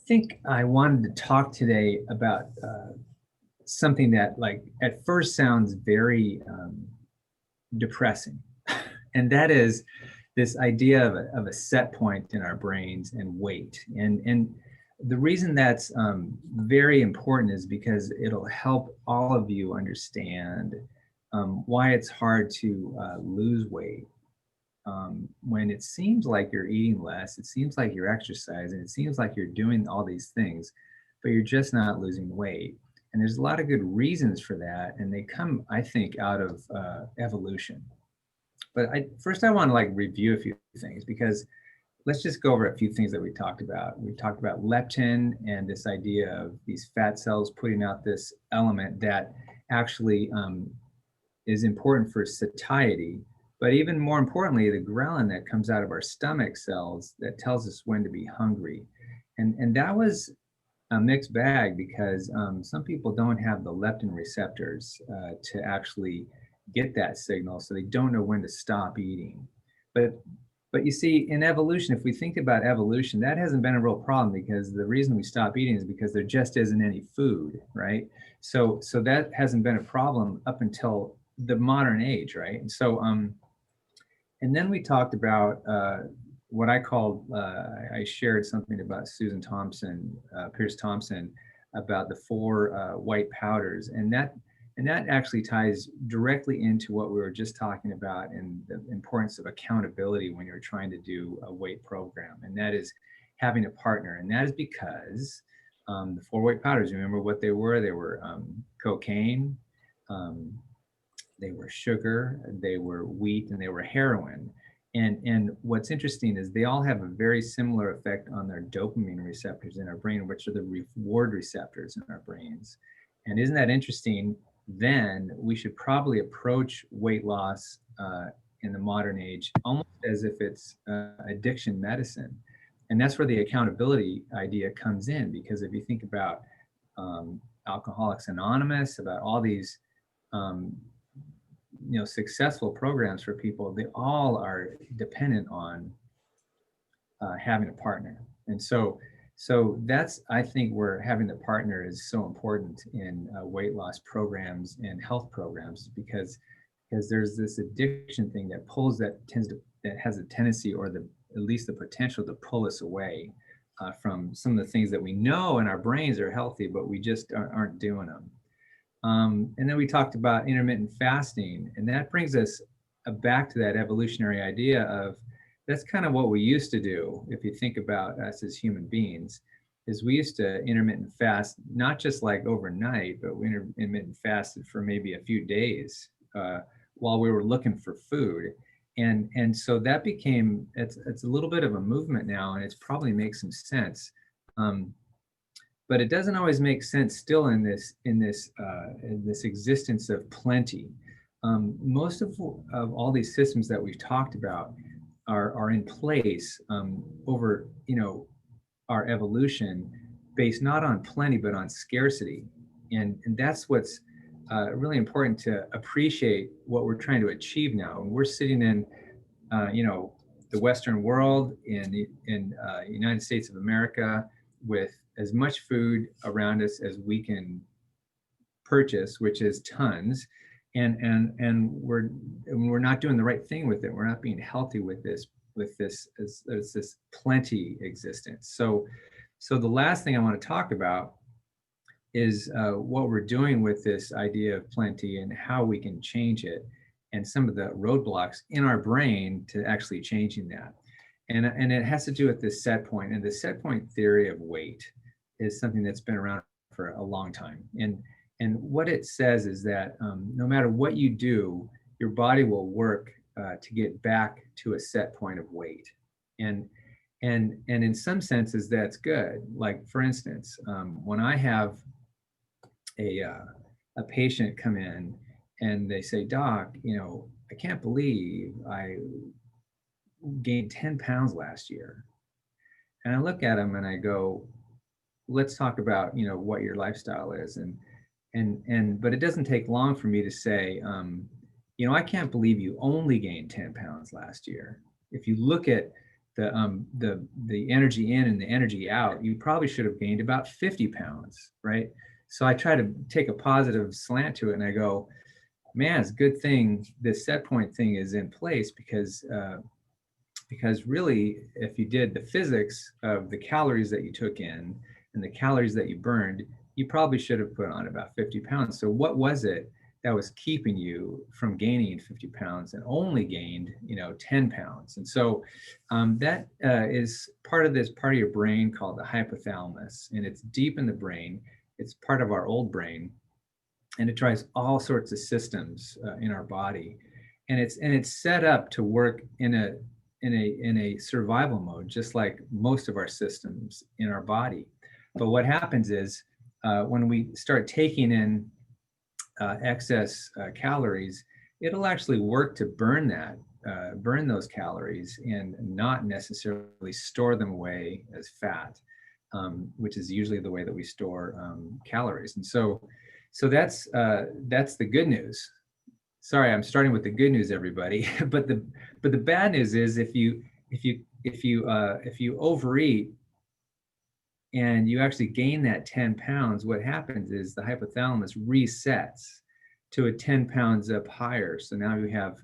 think I wanted to talk today about something that, like, at first sounds very depressing, and that is this idea of a set point in our brains and weight. And the reason that's very important is because it'll help all of you understand why it's hard to lose weight. When it seems like you're eating less, it seems like you're exercising, it seems like you're doing all these things, but you're just not losing weight. And there's a lot of good reasons for that, and they come, I think, out of evolution. But first I want to review a few things, because let's just go over a few things that we talked about. We talked about leptin and this idea of these fat cells putting out this element that actually is important for satiety. But even more importantly, the ghrelin that comes out of our stomach cells that tells us when to be hungry. And that was a mixed bag, because some people don't have the leptin receptors to actually get that signal, so they don't know when to stop eating. But you see, in evolution, if we think about evolution, that hasn't been a real problem, because the reason we stop eating is because there just isn't any food, right? So that hasn't been a problem up until the modern age, right? And so and then we talked about what I called, I shared something about Susan Thompson, Pierce Thompson, about the four white powders. And that actually ties directly into what we were just talking about, and the importance of accountability when you're trying to do a weight program. And that is having a partner. And that is because the four white powders, you remember what they were? They were cocaine, they were sugar, they were wheat, and they were heroin. And what's interesting is they all have a very similar effect on their dopamine receptors in our brain, which are the reward receptors in our brains. And isn't that interesting? Then we should probably approach weight loss in the modern age almost as if it's addiction medicine. And that's where the accountability idea comes in, because if you think about Alcoholics Anonymous, about all these successful programs for people, they all are dependent on having a partner. And so that's, I think, where having the partner is so important in weight loss programs and health programs, because there's this addiction thing that has a tendency, or at least the potential to pull us away from some of the things that we know in our brains are healthy, but we just aren't doing them. And then we talked about intermittent fasting, and that brings us back to that evolutionary idea of, that's kind of what we used to do. If you think about us as human beings, is we used to intermittent fast, not just like overnight, but we intermittent fasted for maybe a few days while we were looking for food. And so that became, it's a little bit of a movement now, and it's probably makes some sense. But it doesn't always make sense still in this existence of plenty. Most of all these systems that we've talked about are in place over our evolution, based not on plenty but on scarcity, and that's what's really important to appreciate what we're trying to achieve now. And we're sitting in the Western world, in United States of America, with as much food around us as we can purchase, which is tons, and we're not doing the right thing with it. We're not being healthy with this as this plenty existence. So the last thing I want to talk about is what we're doing with this idea of plenty, and how we can change it, and some of the roadblocks in our brain to actually changing that. And it has to do with this set point. And the set point theory of weight is something that's been around for a long time. And what it says is that no matter what you do, your body will work to get back to a set point of weight. And in some senses, that's good. Like, for instance, when I have a patient come in and they say, "Doc, I can't believe I gained 10 pounds last year." And I look at them and I go, "Let's talk about, what your lifestyle is." But it doesn't take long for me to say, "I can't believe you only gained 10 pounds last year. If you look at the energy in and the energy out, you probably should have gained about 50 pounds, right? So I try to take a positive slant to it, and I go, man, it's a good thing this set point thing is in place, because really, if you did the physics of the calories that you took in and the calories that you burned, you probably should have put on about 50 pounds. So what was it that was keeping you from gaining 50 pounds and only gained, 10 pounds? And so that is part of your brain called the hypothalamus, and it's deep in the brain. It's part of our old brain, and it drives all sorts of systems in our body, and it's set up to work in a survival mode, just like most of our systems in our body. But what happens is when we start taking in excess calories, it'll actually work to burn those calories and not necessarily store them away as fat, which is usually the way that we store calories. And so that's the good news. Sorry, I'm starting with the good news, everybody. but the bad news is if you overeat and you actually gain that 10 pounds, what happens is the hypothalamus resets to a 10 pounds up higher. So now you have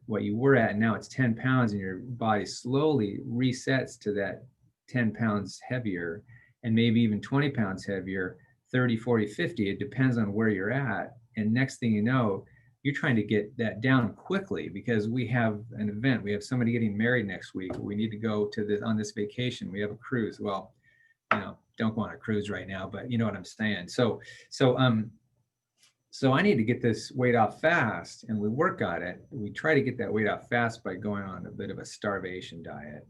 what you were at, and now it's 10 pounds, and your body slowly resets to that 10 pounds heavier, and maybe even 20 pounds heavier, 30, 40, 50. It depends on where you're at. And next thing you know, you're trying to get that down quickly, because we have an event. We have somebody getting married next week. We need to go on this vacation. We have a cruise. Well, don't go on a cruise right now, but you know what I'm saying. So I need to get this weight off fast, and we work on it. We try to get that weight off fast by going on a bit of a starvation diet.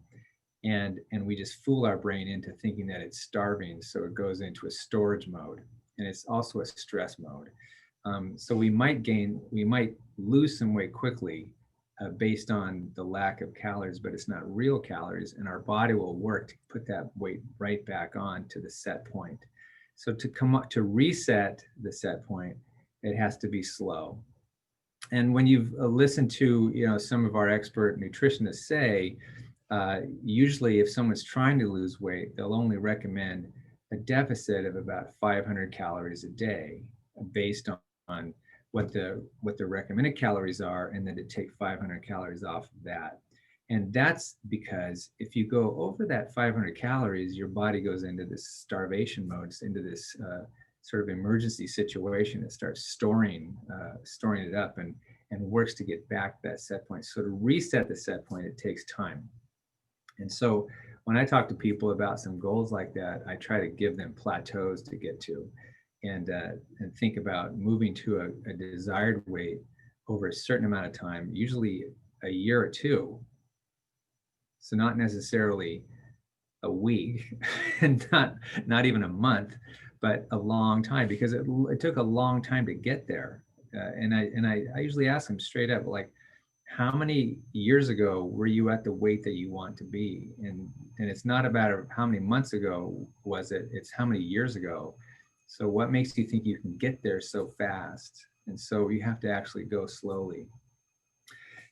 And we just fool our brain into thinking that it's starving, so it goes into a storage mode, and it's also a stress mode. So we might lose some weight quickly based on the lack of calories, but it's not real calories, and our body will work to put that weight right back on to the set point. So to reset the set point, it has to be slow. And when you've listened to some of our expert nutritionists say, usually if someone's trying to lose weight, they'll only recommend a deficit of about 500 calories a day based on what the recommended calories are, and then to take 500 calories off of that. And that's because if you go over that 500 calories, your body goes into this starvation mode, into this sort of emergency situation. It starts storing it up and works to get back that set point. So to reset the set point, it takes time. And so when I talk to people about some goals like that, I try to give them plateaus to get to, and think about moving to a desired weight over a certain amount of time, usually a year or two. So not necessarily a week, and not even a month, but a long time, because it took a long time to get there. And I usually ask them straight up, like, how many years ago were you at the weight that you want to be? And it's not about how many months ago was it, it's how many years ago. So what makes you think you can get there so fast? And so you have to actually go slowly.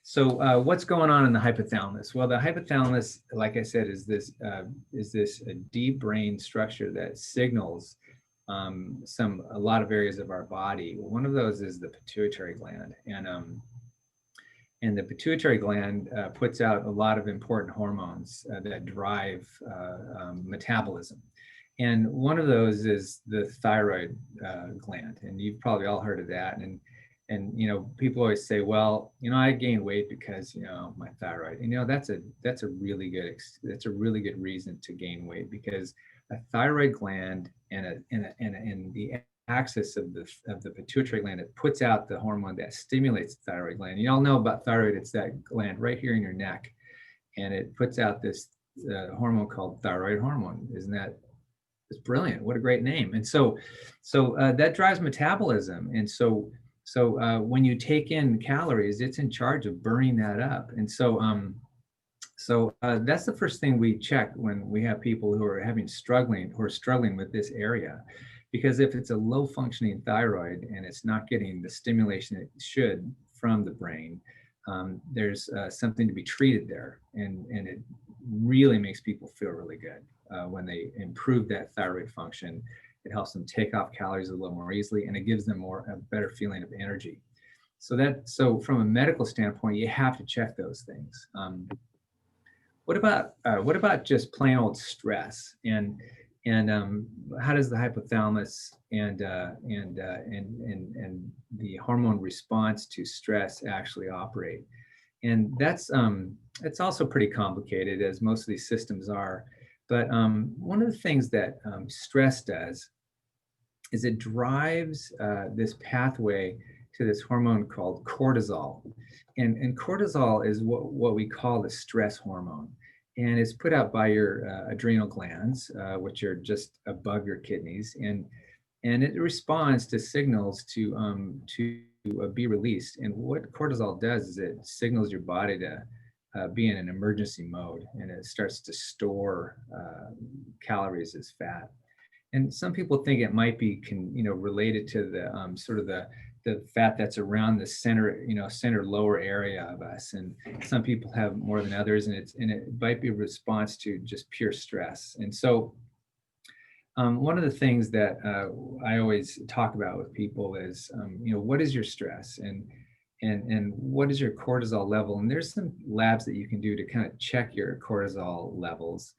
So what's going on in the hypothalamus? Well, the hypothalamus, like I said, is this deep brain structure that signals a lot of areas of our body. One of those is the pituitary gland, and the pituitary gland puts out a lot of important hormones that drive metabolism. And one of those is the thyroid gland, and you've probably all heard of that. And people always say, well, I gained weight because my thyroid. That's a really good reason to gain weight, because a thyroid gland and the axis of the pituitary gland, it puts out the hormone that stimulates the thyroid gland. You all know about thyroid. It's that gland right here in your neck, and it puts out this hormone called thyroid hormone. Isn't that? It's brilliant. What a great name. And so that drives metabolism. And so when you take in calories, it's in charge of burning that up. And so that's the first thing we check when we have people who are struggling with this area. Because if it's a low functioning thyroid and it's not getting the stimulation it should from the brain, there's something to be treated there, and it really makes people feel really good when they improve that thyroid function. It helps them take off calories a little more easily, and it gives them a better feeling of energy. So from a medical standpoint, you have to check those things. What about just plain old stress, and how does the hypothalamus and the hormone response to stress actually operate? And it's also pretty complicated, as most of these systems are. But one of the things that stress does is it drives this pathway to this hormone called cortisol. And cortisol is what we call the stress hormone. And it's put out by your adrenal glands, which are just above your kidneys. And it responds to signals to be released. And what cortisol does is it signals your body to be in an emergency mode, and it starts to store calories as fat. And some people think it might be related to the sort of the fat that's around the center lower area of us. And some people have more than others, and it might be a response to just pure stress. And so one of the things that I always talk about with people is, what is your stress, and what is your cortisol level? And there's some labs that you can do to kind of check your cortisol levels.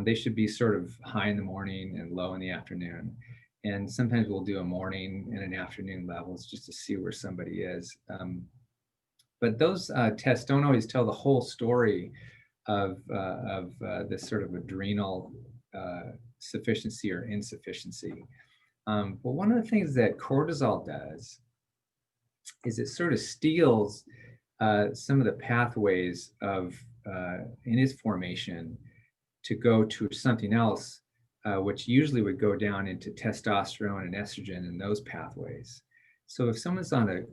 They should be sort of high in the morning and low in the afternoon. And sometimes we'll do a morning and an afternoon levels just to see where somebody is. But those tests don't always tell the whole story of this sort of adrenal sufficiency or insufficiency. But one of the things that cortisol does is it sort of steals some of the pathways in its formation to go to something else, which usually would go down into testosterone and estrogen and those pathways. So if someone's on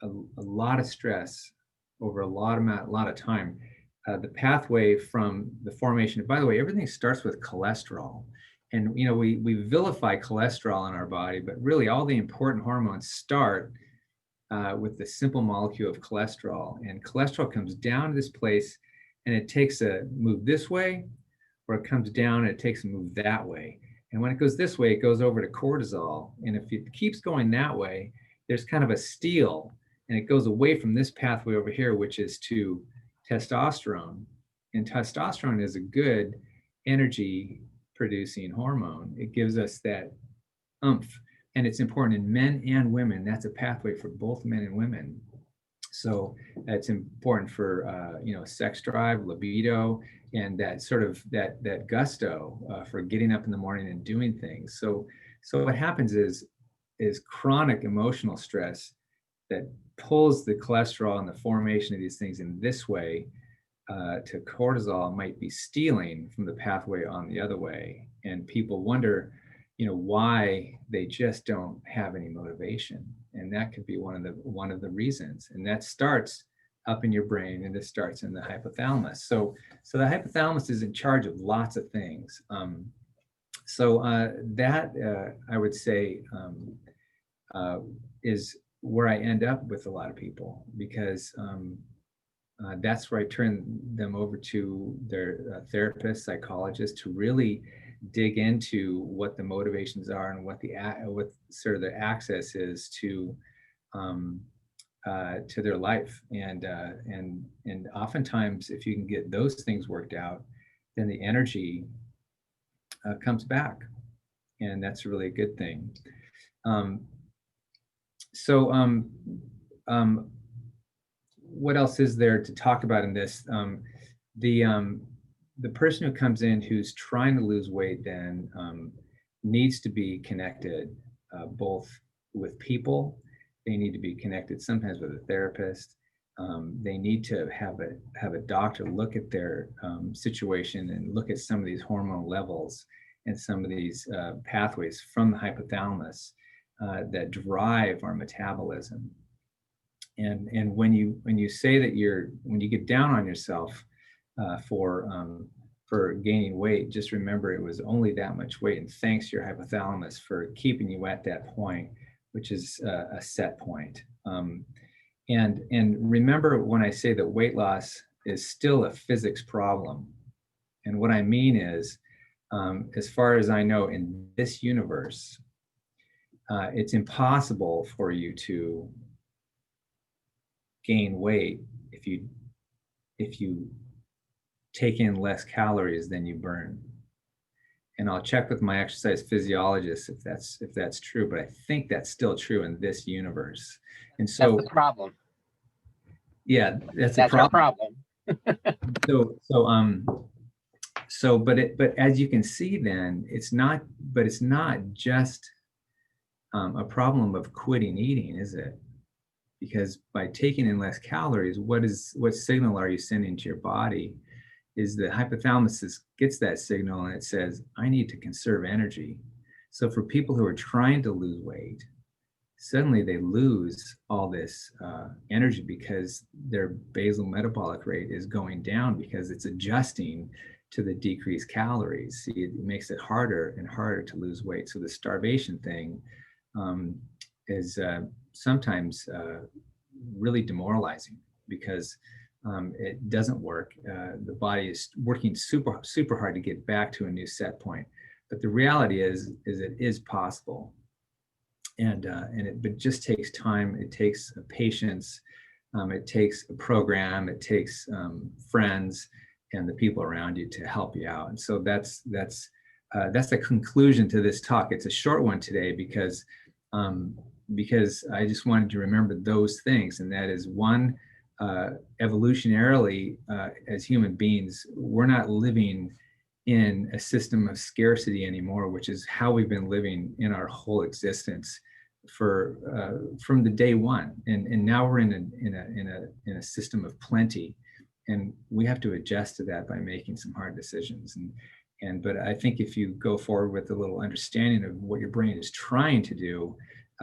a lot of stress over a lot of time, the pathway from the formation, by the way, everything starts with cholesterol. And we vilify cholesterol in our body, but really all the important hormones start with the simple molecule of cholesterol. And cholesterol comes down to this place, and it takes a move this way, or it comes down and it takes a move that way. And when it goes this way, it goes over to cortisol. And if it keeps going that way, there's kind of a steal, and it goes away from this pathway over here, which is to testosterone. And testosterone is a good energy producing hormone. It gives us that oomph, and it's important in men and women. That's a pathway for both men and women. So it's important for sex drive, libido, and that sort of that gusto for getting up in the morning and doing things. So what happens is chronic emotional stress that pulls the cholesterol and the formation of these things in this way to cortisol might be stealing from the pathway on the other way. And people wonder, why they just don't have any motivation. And that could be one of the reasons. And that starts up in your brain, and this starts in the hypothalamus. So the hypothalamus is in charge of lots of things. That I would say is where I end up with a lot of people, because that's where I turn them over to their therapist, psychologist, to really dig into what the motivations are and what sort of the access is to their life. And oftentimes, if you can get those things worked out, then the energy comes back, and that's really a good thing. What else is there to talk about in this? The person who comes in who's trying to lose weight then needs to be connected both with people. They need to be connected sometimes with a therapist. They need to have a doctor look at their situation and look at some of these hormone levels and some of these pathways from the hypothalamus that drive our metabolism. And when you say that when you get down on yourself for gaining weight, just remember it was only that much weight, and thanks to your hypothalamus for keeping you at that point, which is a set point. And remember when I say that weight loss is still a physics problem. And what I mean is, as far as I know, in this universe, it's impossible for you to gain weight if you take in less calories than you burn. And I'll check with my exercise physiologist if that's true, but I think that's still true in this universe. And so that's the problem. Yeah, that's our problem. But as you can see, then it's not just a problem of quitting eating, is it? Because by taking in less calories, what signal are you sending to your body? Is the hypothalamus gets that signal and it says, I need to conserve energy. So for people who are trying to lose weight, suddenly they lose all this energy because their basal metabolic rate is going down because it's adjusting to the decreased calories. See, it makes it harder and harder to lose weight. So the starvation thing is sometimes really demoralizing because it doesn't work. The body is working super hard to get back to a new set point. But the reality is it is possible. And it just takes time. It takes patience. It takes a program. It takes friends and the people around you to help you out. And so that's the conclusion to this talk. It's a short one today because I just wanted to remember those things. And that is one, evolutionarily, as human beings, we're not living in a system of scarcity anymore, which is how we've been living in our whole existence from the day one. And now we're in a system of plenty, and we have to adjust to that by making some hard decisions. But I think if you go forward with a little understanding of what your brain is trying to do,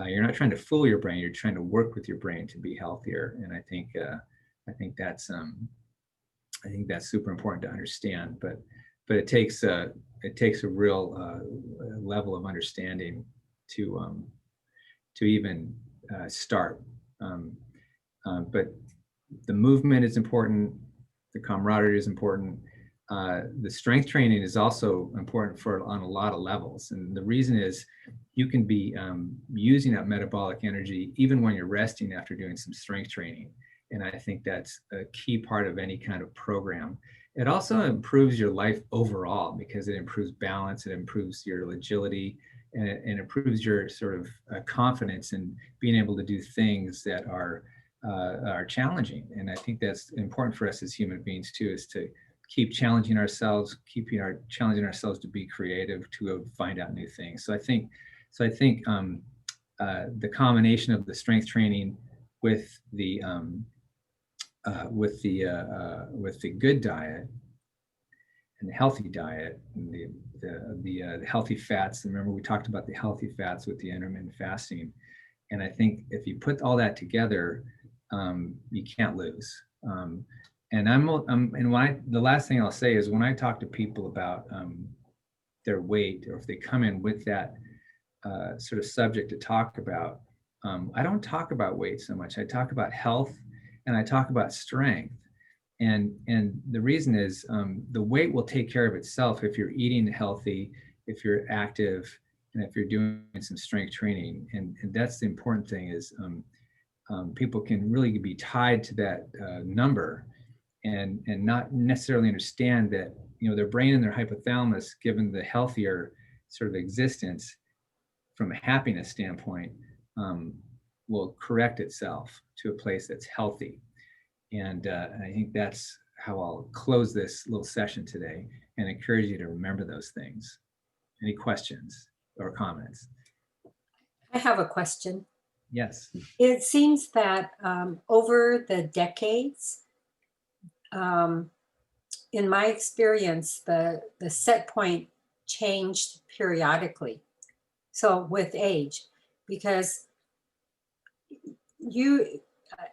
you're not trying to fool your brain. You're trying to work with your brain to be healthier. And I think that's super important to understand. But it takes a real level of understanding to even start. But the movement is important. The camaraderie is important. The strength training is also important on a lot of levels. And the reason is you can be using that metabolic energy even when you're resting after doing some strength training. And I think that's a key part of any kind of program. It also improves your life overall because it improves balance, it improves your agility, and it improves your sort of confidence in being able to do things that are challenging. And I think that's important for us as human beings too, is to keep challenging ourselves, challenging ourselves to be creative, to go find out new things. So I think the combination of the strength training with the good diet and the healthy diet and the healthy fats. Remember, we talked about the healthy fats with the intermittent fasting. And I think if you put all that together, you can't lose. And the last thing I'll say is when I talk to people about their weight, or if they come in with that sort of subject to talk about, I don't talk about weight so much. I talk about health and I talk about strength. And the reason is the weight will take care of itself if you're eating healthy, if you're active, and if you're doing some strength training. And that's the important thing is people can really be tied to that number and not necessarily understand that, their brain and their hypothalamus, given the healthier sort of existence from a happiness standpoint, will correct itself to a place that's healthy. And I think that's how I'll close this little session today and encourage you to remember those things. Any questions or comments? I have a question. Yes. It seems that over the decades, in my experience, the set point changed periodically. So with age, because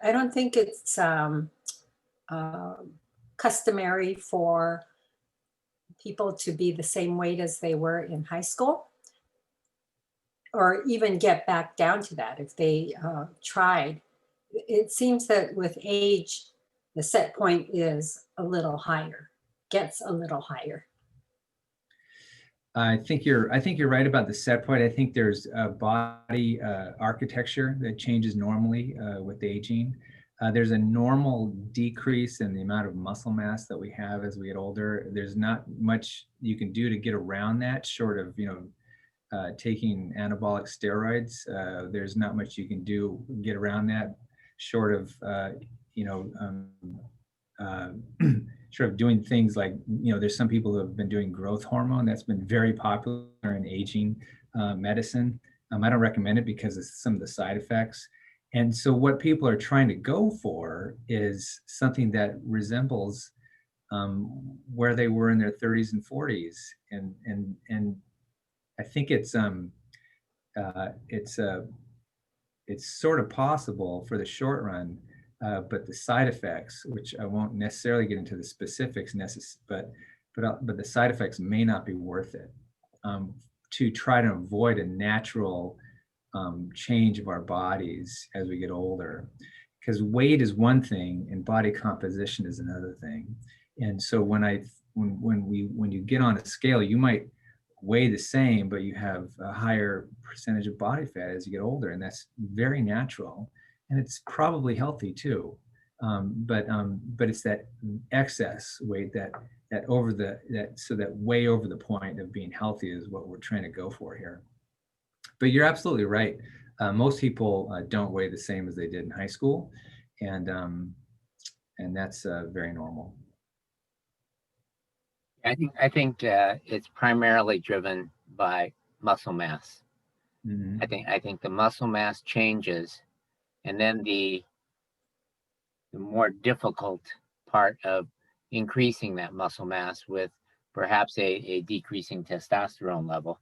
I don't think it's customary for people to be the same weight as they were in high school, or even get back down to that if they tried. it seems that with age, the set point is a little higher, gets a little higher. I think you're right about the set point. I think there's a body architecture that changes normally with aging. There's a normal decrease in the amount of muscle mass that we have as we get older. There's not much you can do to get around that, short of taking anabolic steroids. There's not much you can do get around that, short of sort of doing things like, there's some people who have been doing growth hormone. That's been very popular in aging medicine. I don't recommend it because of some of the side effects. And so what people are trying to go for is something that resembles where they were in their 30s and 40s. And I think it's sort of possible for the short run, but the side effects, which I won't necessarily get into the specifics, but the side effects may not be worth it to try to avoid a natural change of our bodies as we get older, because weight is one thing and body composition is another thing. And so when you get on a scale, you might weigh the same, but you have a higher percentage of body fat as you get older, and that's very natural, and it's probably healthy too. But it's that excess weight that way over the point of being healthy is what we're trying to go for here. But you're absolutely right. Most people don't weigh the same as they did in high school, and that's very normal. I think it's primarily driven by muscle mass. Mm-hmm. I think the muscle mass changes, and then the more difficult part of increasing that muscle mass with perhaps a decreasing testosterone level,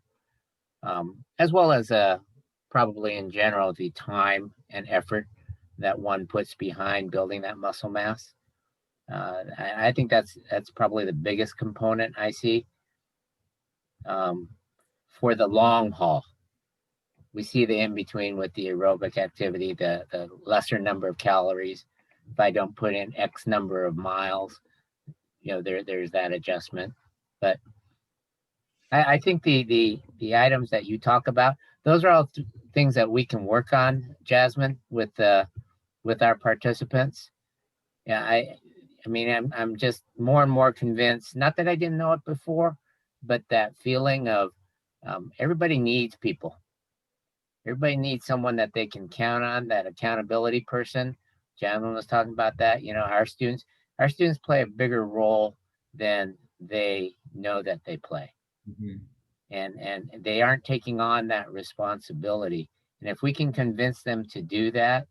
as well as probably in general the time and effort that one puts behind building that muscle mass. I think that's probably the biggest component I see. For the long haul, we see the in-between with the aerobic activity, the lesser number of calories. If I don't put in X number of miles, there's that adjustment. But I think the items that you talk about, those are all things that we can work on, Jasmine, with our participants. Yeah, I mean, I'm just more and more convinced, not that I didn't know it before, but that feeling of everybody needs people. Everybody needs someone that they can count on, that accountability person. Jasmine was talking about that. Our students play a bigger role than they know that they play. Mm-hmm. And they aren't taking on that responsibility. And if we can convince them to do that,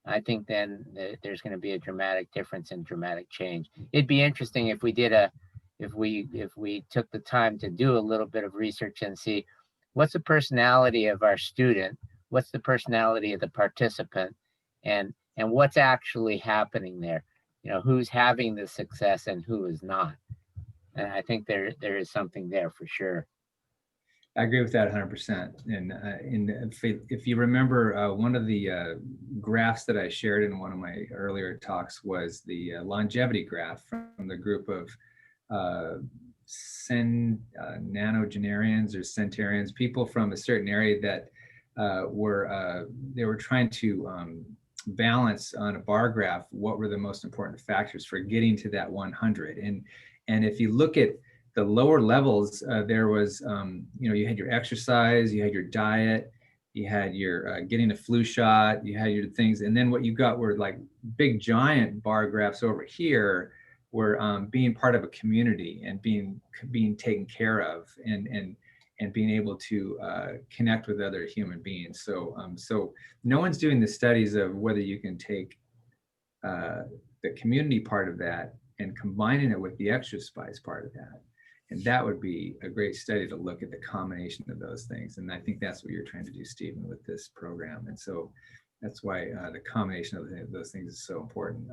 I think then there's going to be a dramatic difference and dramatic change. It'd be interesting if we took the time to do a little bit of research and see what's the personality of our student, what's the personality of the participant, and what's actually happening there. Who's having the success and who is not. And I think there is something there for sure. I agree with that 100%. And if you remember, one of the graphs that I shared in one of my earlier talks was the longevity graph from the group of nonagenarians or centarians, people from a certain area that they were trying to balance on a bar graph what were the most important factors for getting to that 100. And if you look at the lower levels, there was, you had your exercise, you had your diet, you had your getting a flu shot, you had your things. And then what you got were like big giant bar graphs over here were being part of a community and being taken care of and being able to connect with other human beings. So no one's doing the studies of whether you can take the community part of that and combining it with the exercise part of that. And that would be a great study to look at the combination of those things. And I think that's what you're trying to do, Stephen, with this program. And so that's why the combination of those things is so important.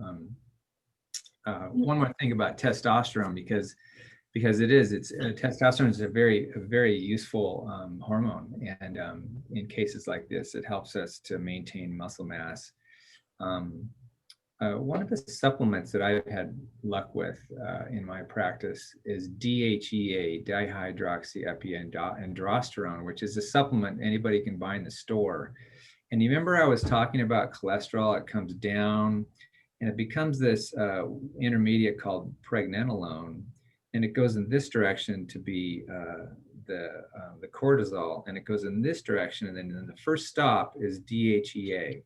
One more thing about testosterone, because testosterone is a very useful hormone. And in cases like this, it helps us to maintain muscle mass. One of the supplements that I've had luck with in my practice is DHEA, dihydroxyepiandrosterone, which is a supplement anybody can buy in the store. And you remember I was talking about cholesterol, it comes down and it becomes this intermediate called pregnenolone, and it goes in this direction to be the cortisol, and it goes in this direction, and then the first stop is DHEA.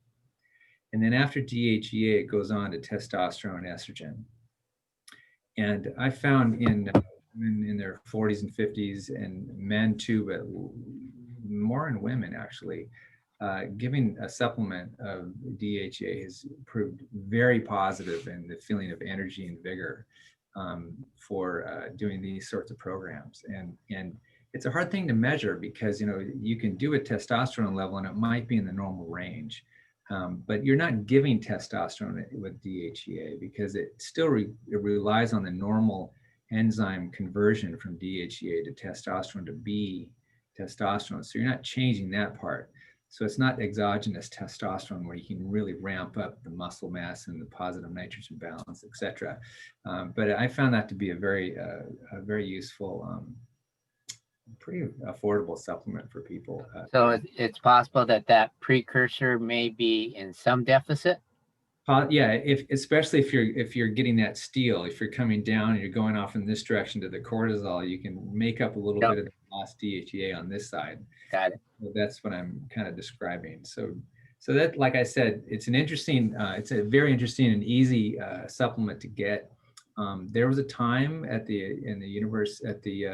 And then after DHEA, it goes on to testosterone and estrogen. And I found in women in their 40s and 50s, and men too, but more in women actually, giving a supplement of DHEA has proved very positive in the feeling of energy and vigor for doing these sorts of programs. And it's a hard thing to measure because, you know, you can do a testosterone level and it might be in the normal range. But you're not giving testosterone with DHEA because it still it relies on the normal enzyme conversion from DHEA to testosterone to be testosterone. So you're not changing that part. So it's not exogenous testosterone where you can really ramp up the muscle mass and the positive nitrogen balance, et cetera. But I found that to be a very useful, pretty affordable supplement for people. So it's possible that that precursor may be in some deficit? Yeah, especially if you're getting that steal, if you're coming down and you're going off in this direction to the cortisol, you can make up a little bit of the lost DHEA on this side. Got it. So that's what I'm kind of describing. So that, like I said, it's a very interesting and easy supplement to get. There was a time in the universe at the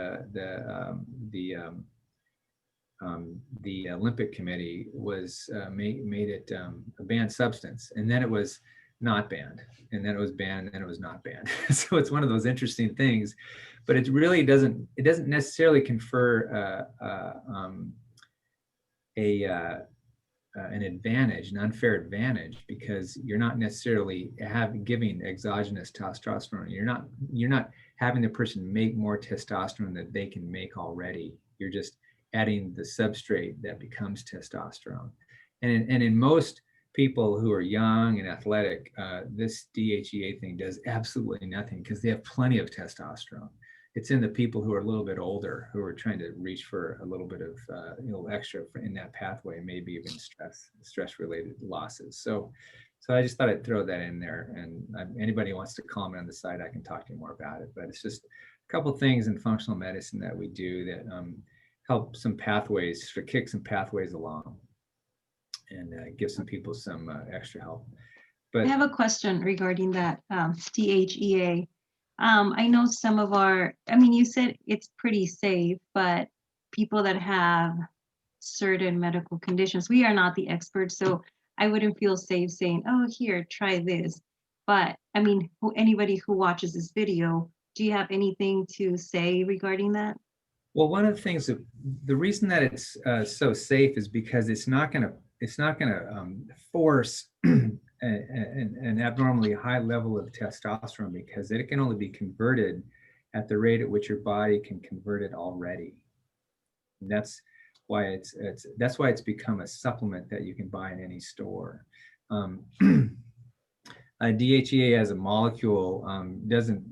Olympic Committee was made it a banned substance, and then it was not banned, and then it was banned, and then it was not banned. So it's one of those interesting things, but it really doesn't necessarily confer an advantage, an unfair advantage, because you're not necessarily giving exogenous testosterone. You're not having the person make more testosterone that they can make already. You're just adding the substrate that becomes testosterone. And in most people who are young and athletic, this DHEA thing does absolutely nothing because they have plenty of testosterone. It's in the people who are a little bit older, who are trying to reach for a little bit of extra in that pathway, maybe even stress-related losses. So I just thought I'd throw that in there. And anybody who wants to comment on the site, I can talk to you more about it. But it's just a couple of things in functional medicine that we do that help some pathways, to kick some pathways along, and give some people some extra help. But I have a question regarding that DHEA. I know some of you said it's pretty safe, but people that have certain medical conditions, we are not the experts, so I wouldn't feel safe saying, oh, here, try this. But I mean, anybody who watches this video, do you have anything to say regarding that? Well, one of the things the reason that it's so safe is because it's not going to force an abnormally high level of testosterone, because it can only be converted at the rate at which your body can convert it already. And that's why it's become a supplement that you can buy in any store. DHEA as a molecule doesn't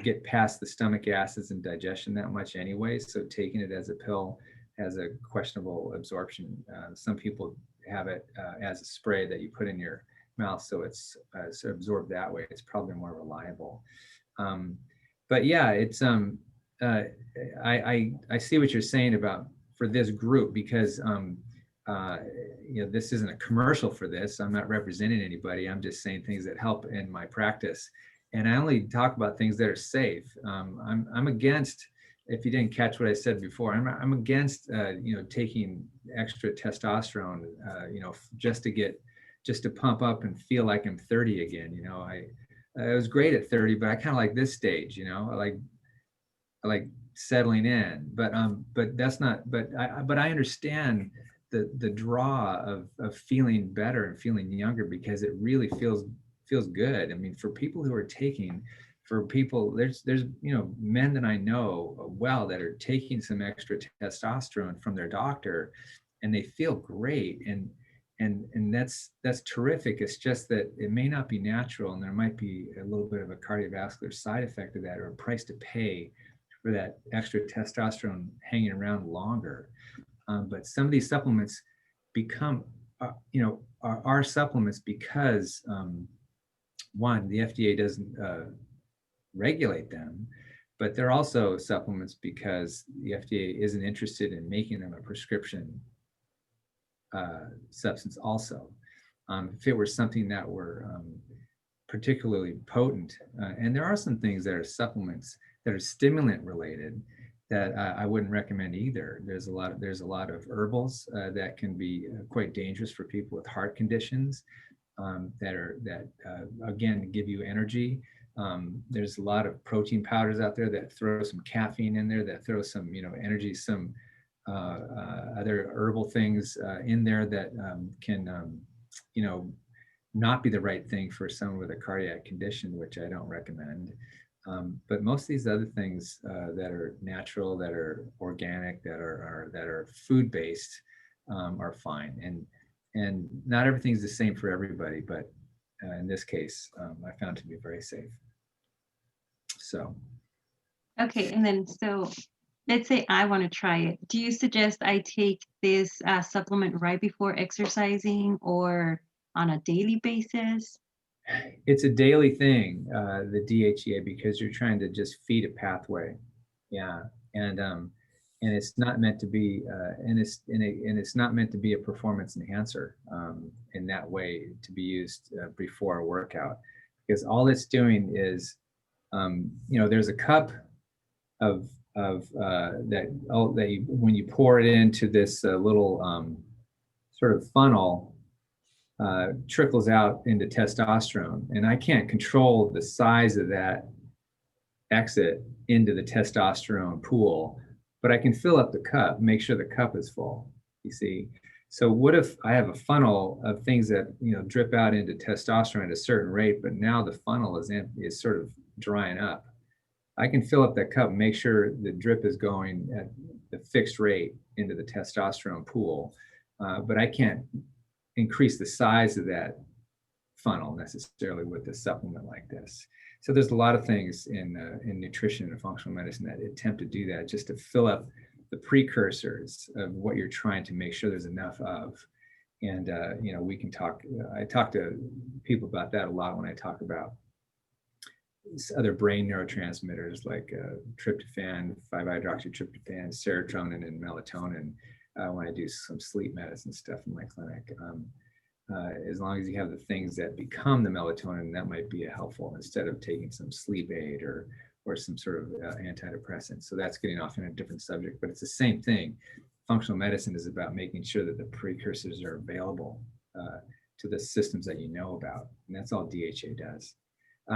get past the stomach acids and digestion that much anyway, so taking it as a pill has a questionable absorption. Some people have it as a spray that you put in your mouth, so it's absorbed that way. It's probably more reliable. But yeah, it's I see what you're saying about for this group, because this isn't a commercial for this. I'm not representing anybody. I'm just saying things that help in my practice, and I only talk about things that are safe. I'm against, if you didn't catch what I said before, I'm against taking extra testosterone just to pump up and feel like I'm 30 again. I was great at 30, but I kind of like this stage. I like settling in, but that's not. But I understand the draw of feeling better and feeling younger, because it really feels good. I mean, for people who are taking, there's men that I know well that are taking some extra testosterone from their doctor, and they feel great. And and that's terrific. It's just that it may not be natural, and there might be a little bit of a cardiovascular side effect of that, or a price to pay for that extra testosterone hanging around longer. But some of these supplements become, are supplements because one, the FDA doesn't regulate them, but they're also supplements because the FDA isn't interested in making them a prescription substance also. If it were something that were particularly potent, and there are some things that are supplements that are stimulant related that I wouldn't recommend either. There's a lot of herbals that can be quite dangerous for people with heart conditions that again give you energy. There's a lot of protein powders out there that throw some caffeine in there, that throw some energy, some other herbal things in there that can not be the right thing for someone with a cardiac condition, which I don't recommend. But most of these other things that are natural, that are organic, that are food-based are fine. And not everything's the same for everybody, but in this case, I found to be very safe. So. Okay, and then so let's say I want to try it. Do you suggest I take this supplement right before exercising or on a daily basis? It's a daily thing, the DHEA, because you're trying to just feed a pathway. Yeah, and it's not meant to be, and it's not meant to be a performance enhancer in that way, to be used before a workout, because all it's doing is, there's a cup of that when you pour it into this little sort of funnel. Trickles out into testosterone, and I can't control the size of that exit into the testosterone pool, but I can fill up the cup, make sure the cup is full, you see. So what if I have a funnel of things that drip out into testosterone at a certain rate, but now the funnel is sort of drying up? I can fill up that cup and make sure the drip is going at the fixed rate into the testosterone pool, but I can't increase the size of that funnel necessarily with a supplement like this. So there's a lot of things in nutrition and functional medicine that attempt to do that, just to fill up the precursors of what you're trying to make sure there's enough of. And we can talk. I talk to people about that a lot when I talk about other brain neurotransmitters like tryptophan, 5-hydroxytryptophan, serotonin, and melatonin. When I do some sleep medicine stuff in my clinic, as long as you have the things that become the melatonin, that might be helpful instead of taking some sleep aid or some sort of antidepressant. So that's getting off in a different subject, but it's the same thing. Functional medicine is about making sure that the precursors are available to the systems that you know about, and that's all DHA does.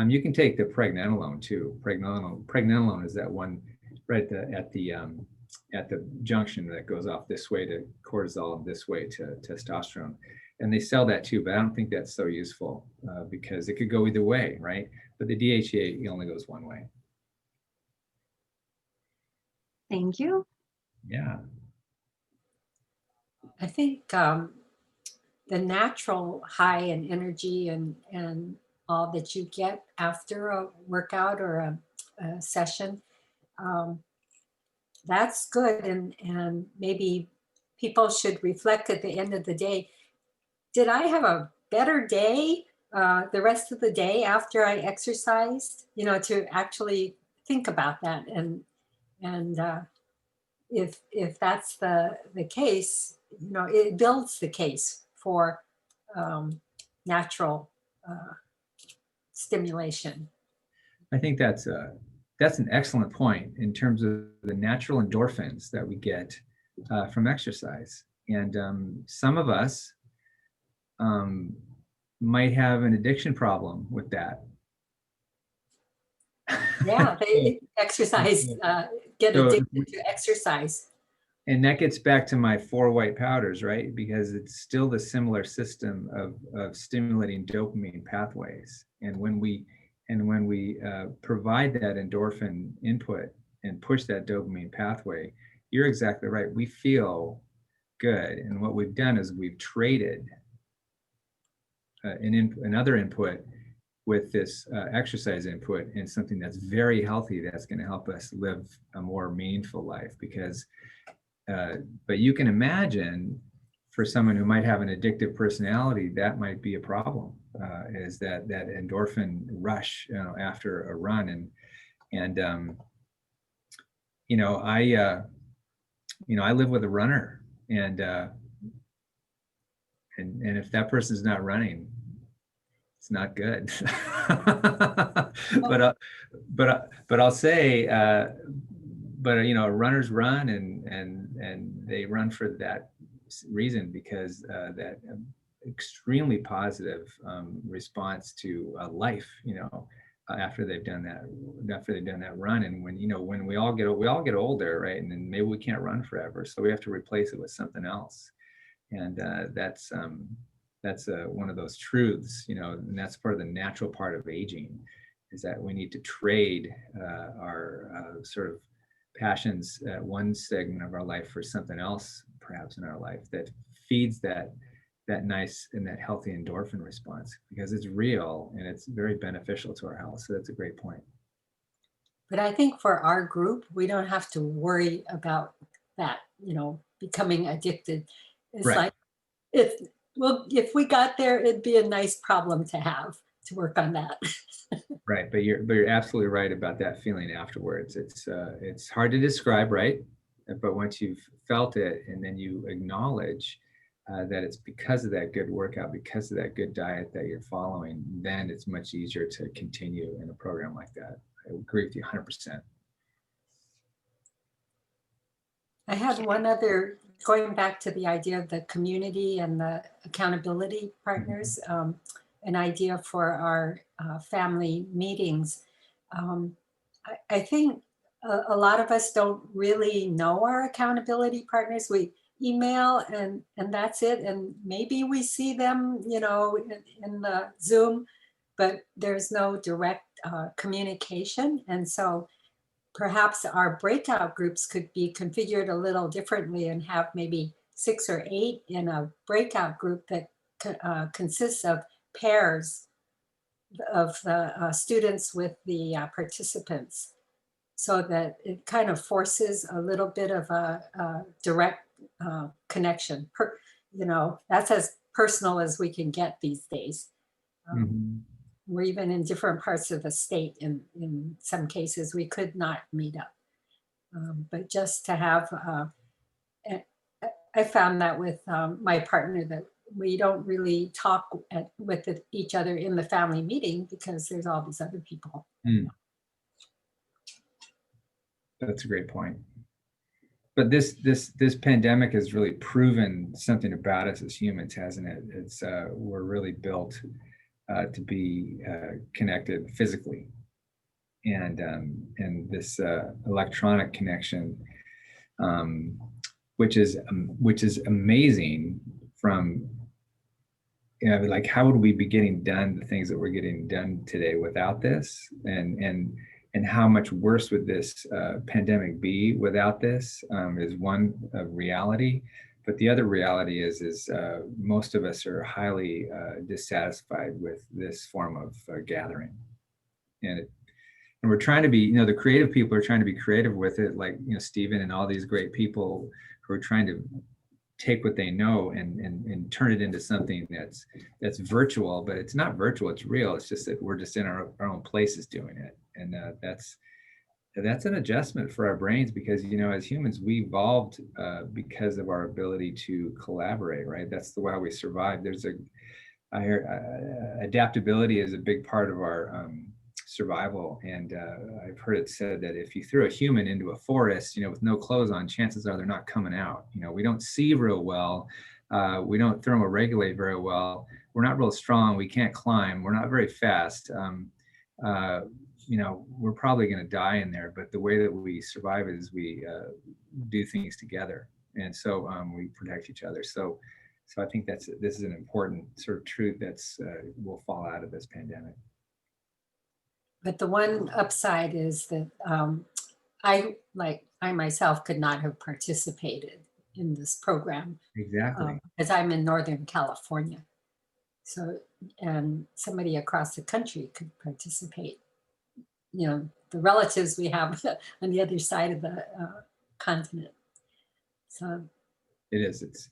You can take the pregnenolone too. Pregnenolone is that one right at the junction that goes off this way to cortisol and this way to testosterone. And they sell that too, but I don't think that's so useful because it could go either way, right? But the DHEA only goes one way. Thank you. Yeah. I think the natural high in energy and all that you get after a workout or a session, that's good. And maybe people should reflect at the end of the day, did I have a better day the rest of the day after I exercised? To actually think about that. And if that's the case, it builds the case for natural stimulation. I think that's an excellent point in terms of the natural endorphins that we get from exercise. And some of us might have an addiction problem with that. Yeah, they exercise, get addicted to exercise. And that gets back to my 4 white powders, right? Because it's still the similar system of stimulating dopamine pathways. And when we provide that endorphin input and push that dopamine pathway, you're exactly right. We feel good. And what we've done is we've traded another input with this exercise input, and something that's very healthy, that's going to help us live a more meaningful life. Because, but you can imagine for someone who might have an addictive personality, that might be a problem, is that endorphin rush, after a run. And I live with a runner, and if that person's not running, it's not good. but I'll say, runners run, and they run for that reason, because that extremely positive response to life, after they've done that run. And when we all get older, right, and then maybe we can't run forever, so we have to replace it with something else. And that's one of those truths, and that's part of the natural part of aging, is that we need to trade our sort of passions at one segment of our life for something else, perhaps in our life, that feeds that nice and that healthy endorphin response, because it's real and it's very beneficial to our health. So that's a great point. But I think for our group, we don't have to worry about that, becoming addicted. It's Right. like, if we got there, it'd be a nice problem to have, to work on that. Right, but you're absolutely right about that feeling afterwards. It's hard to describe, right? But once you've felt it, and then you acknowledge that it's because of that good workout, because of that good diet that you're following, then it's much easier to continue in a program like that. I agree with you 100%. I had one other, going back to the idea of the community and the accountability partners, an idea for our family meetings. I think a lot of us don't really know our accountability partners. We email and that's it. And maybe we see them, in the Zoom, but there's no direct communication. And so perhaps our breakout groups could be configured a little differently, and have maybe 6 or 8 in a breakout group that consists of pairs of the students with the participants, so that it kind of forces a little bit of a direct connection. That's as personal as we can get these days. We're even in different parts of the state. In some cases, we could not meet up. But just to have, I found that with my partner, that we don't really talk with each other in the family meeting, because there's all these other people. That's a great point. But this pandemic has really proven something about us as humans, hasn't it? It's we're really built to be connected physically, and this electronic connection, which is amazing. From like, how would we be getting done the things that we're getting done today without this? And how much worse would this pandemic be without this, is one reality. But the other reality is most of us are highly dissatisfied with this form of gathering. And we're trying to be, the creative people are trying to be creative with it, like, Stephen and all these great people who are trying to take what they know and turn it into something that's virtual. But it's not virtual, it's real. It's just that we're just in our own places doing it. And that's an adjustment for our brains, because as humans, we evolved because of our ability to collaborate, right? That's the way we survived. I hear adaptability is a big part of our survival, and I've heard it said that if you throw a human into a forest, with no clothes on, chances are they're not coming out. We don't see real well, we don't thermoregulate very well, we're not real strong, we can't climb, we're not very fast. We're probably going to die in there, but the way that we survive is we do things together, and so we protect each other. So I think this is an important sort of truth that's will fall out of this pandemic. But the one upside is that I myself could not have participated in this program. Exactly. Because I'm in Northern California. So, and somebody across the country could participate. You know, the relatives we have on the other side of the continent. So it is. It's.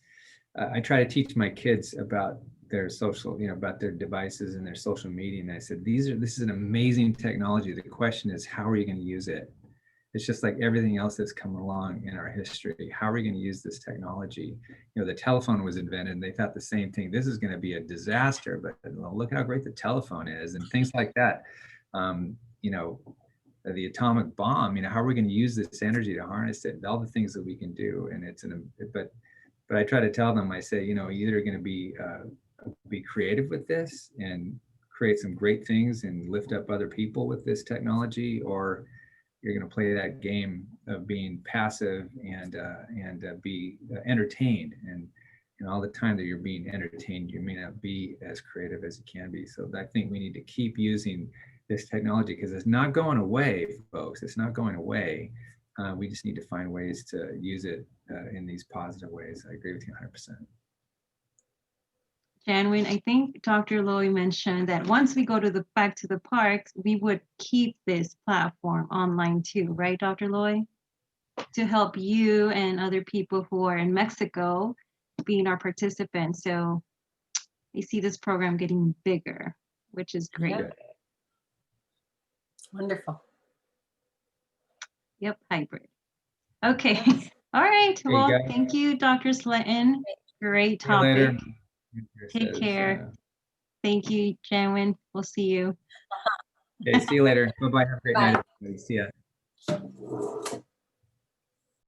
I try to teach my kids about their social, about their devices and their social media. And I said, this is an amazing technology. The question is, how are you going to use it? It's just like everything else that's come along in our history. How are we going to use this technology? The telephone was invented and they thought the same thing. This is going to be a disaster, but look at how great the telephone is and things like that. The atomic bomb, how are we going to use this energy to harness it? All the things that we can do. And but I try to tell them, I say, you're either going to be creative with this and create some great things and lift up other people with this technology, or you're going to play that game of being passive and be entertained. And all the time that you're being entertained, you may not be as creative as you can be. So I think we need to keep using this technology because it's not going away, folks. It's not going away. We just need to find ways to use it in these positive ways. I agree with you 100%. Janwin, I think Dr. Lowy mentioned that once we go back to the parks, we would keep this platform online too, right, Dr. Lowy? To help you and other people who are in Mexico being our participants. So I see this program getting bigger, which is great. yeah. Wonderful. Yep, hybrid. Okay. All right. Well, thank you, Dr. Sletton. Great topic. Take care. Thank you, Janwin. We'll see you. Okay, see you later. Bye-bye. Have a great night. See ya.